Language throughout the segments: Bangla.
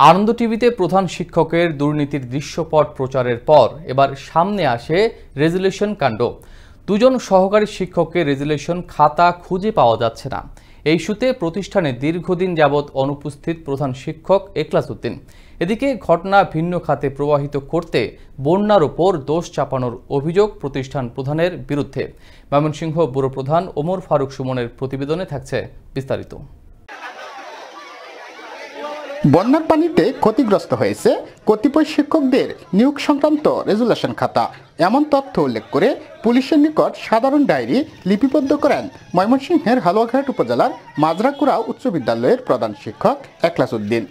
আনন্দ টিভিতে প্রধান শিক্ষকের দুর্নীতির দৃশ্যপট প্রচারের পর এবার সামনে আসে রেজুলেশন কাণ্ড। দুজন সহকারী শিক্ষকের রেজুলেশন খাতা খুঁজে পাওয়া যাচ্ছে না। এই ইস্যুতে প্রতিষ্ঠানে দীর্ঘদিন যাবৎ অনুপস্থিত প্রধান শিক্ষক এখলাস উদ্দিন। এদিকে ঘটনা ভিন্ন খাতে প্রবাহিত করতে বন্যার ওপর দোষ চাপানোর অভিযোগ প্রতিষ্ঠান প্রধানের বিরুদ্ধে। ময়মনসিংহ ব্যুরো প্রধান ওমর ফারুক সুমনের প্রতিবেদনে থাকছে বিস্তারিত। বন্যার পানিতে ক্ষতিগ্রস্ত হয়েছে কতিপয় শিক্ষকদের নিয়োগ সংক্রান্ত রেজুলেশন খাতা, এমন তথ্য উল্লেখ করে পুলিশের নিকট সাধারণ ডায়েরি লিপিবদ্ধ করেন ময়মনসিংহের হালুয়াঘাট উপজেলার মাজরাকুড়া উচ্চ বিদ্যালয়ের প্রধান শিক্ষক এখলাস উদ্দিন।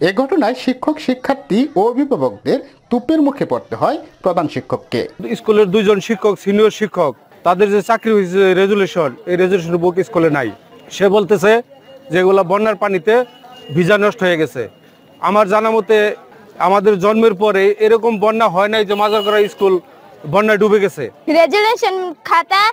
এ ঘটনায় শিক্ষক, শিক্ষার্থী ও অভিভাবকদের তুপের মুখে পড়তে হয় প্রধান শিক্ষককে। স্কুলের দুজন শিক্ষক, সিনিয়র শিক্ষক, তাদের যে চাকরি হয়েছে রেজুলেশন, এই রেজুলেশন বুক স্কুলে নাই। সে বলতেছে যেগুলো বন্যার পানিতে ভিজা নষ্ট হয়ে গেছে। আমার জানা মতে আমাদের জন্মের পরে এরকম বন্যা হয় নাই যে মাজরাকুড়া স্কুল বন্যায় ডুবে গেছে। রেজুলেশন খাতা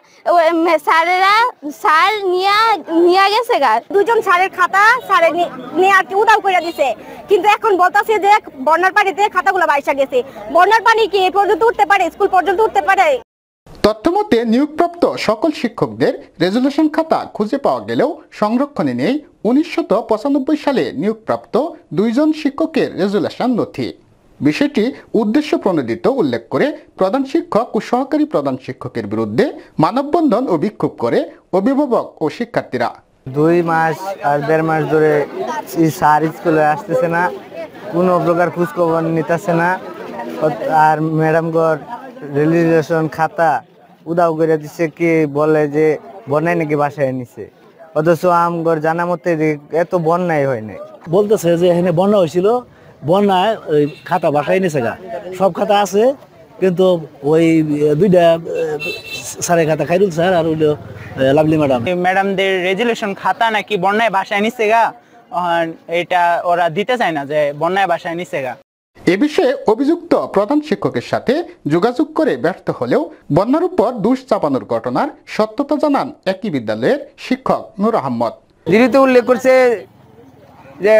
স্যার নিয়ে গেছে গা, দুজন স্যারের খাতা স্যারে নিয়ে আর কি উদাও করে দিছে। কিন্তু এখন বলতাছে যে বন্যার পানিতে খাতাগুলো বাইসা গেছে। বন্যার পানি কি এ পর্যন্ত উঠতে পারে? স্কুল পর্যন্ত উঠতে পারে? তথ্যমতে নিয়োগপ্রাপ্ত সকল শিক্ষকদের রেজুলেশন খাতা খুঁজে পাওয়া গেলেও সংরক্ষণে নেই 1995 সালে নিয়োগপ্রাপ্ত দুইজন শিক্ষকের রেজুলেশন নথি। বিষয়টি উদ্দেশ্য প্রণোদিত উল্লেখ করে প্রধান শিক্ষক ও সহকারী প্রধান শিক্ষকের বিরুদ্ধে মানববন্ধন ও বিক্ষোভ করে অভিভাবক ও শিক্ষার্থীরা। 2 মাস আর 1.5 মাস ধরে স্যার স্কুলে আসতেছে না, কোনো প্রকার খোঁজখবর নিতেছে না। আর ম্যাডামগর রেজুলেশন খাতা উদাও করে দিচ্ছে, কি বলে যে বন্যায় নাকি বাসায় নিছে, অথচ আমগর জানা মতে এত বন্যায় হয় নাই। বলতেছে যে এখানে বন্যা হয়েছিল, বন্যায় ওই খাতা বাসায় নিছে গা। সব খাতা আছে, কিন্তু ওই 2টা স্যারের খাতা, খাইরুল স্যার আর ওই লাভলি ম্যাডামদের রেজুলেশন খাতা নাকি বন্যায় বাসায় নিছে গা। এটা ওরা দিতে চায় না যে বন্যায় বাসায় নিছে গা। এ বিষয়ে অভিযুক্ত প্রধান শিক্ষকের সাথে যোগাযোগ করে ব্যর্থ হলেও বন্যার উপর দোষ চাপানোর ঘটনার সত্যতা জানান একই বিদ্যালয়ের শিক্ষক নূর আহমদ। দিদিতে উল্লেখ করছে যে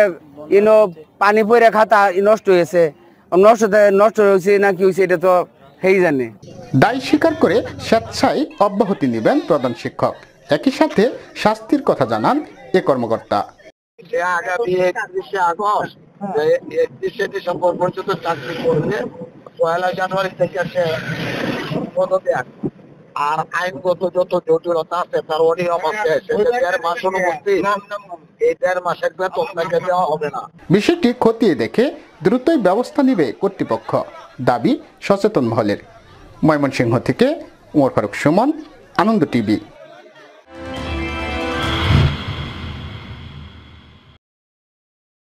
পানি পড়ে খাতা নষ্ট হয়েছে, নষ্ট হয়েছে না কি হয়েছে এটা তো হেই জানে। দায় স্বীকার করে স্বেচ্ছায় অব্যাহতি নেবেন প্রধান শিক্ষক। একই সাথে শাস্তির কথা জানান এ কর্মকর্তা। আগামী 31শে আগস্ট 31শে ডিসেম্বর পর্যন্ত চাকরি করবে, 1 জানুয়ারি থেকে সে পদত্যাগ। আর আইনগত যত জটিলতা আছে, তার অনিয়ম আছে, সেটা 1.5 মাস অনুপস্থিত, এই 1.5 মাসের বেতন তাকে দেওয়া হবে না। বিষয়টি খতিয়ে দেখে দ্রুতই ব্যবস্থা নেবে কর্তৃপক্ষ, দাবি সচেতন মহলের। ময়মনসিংহ থেকে ওমর ফারুক সুমন, আনন্দ টিভি।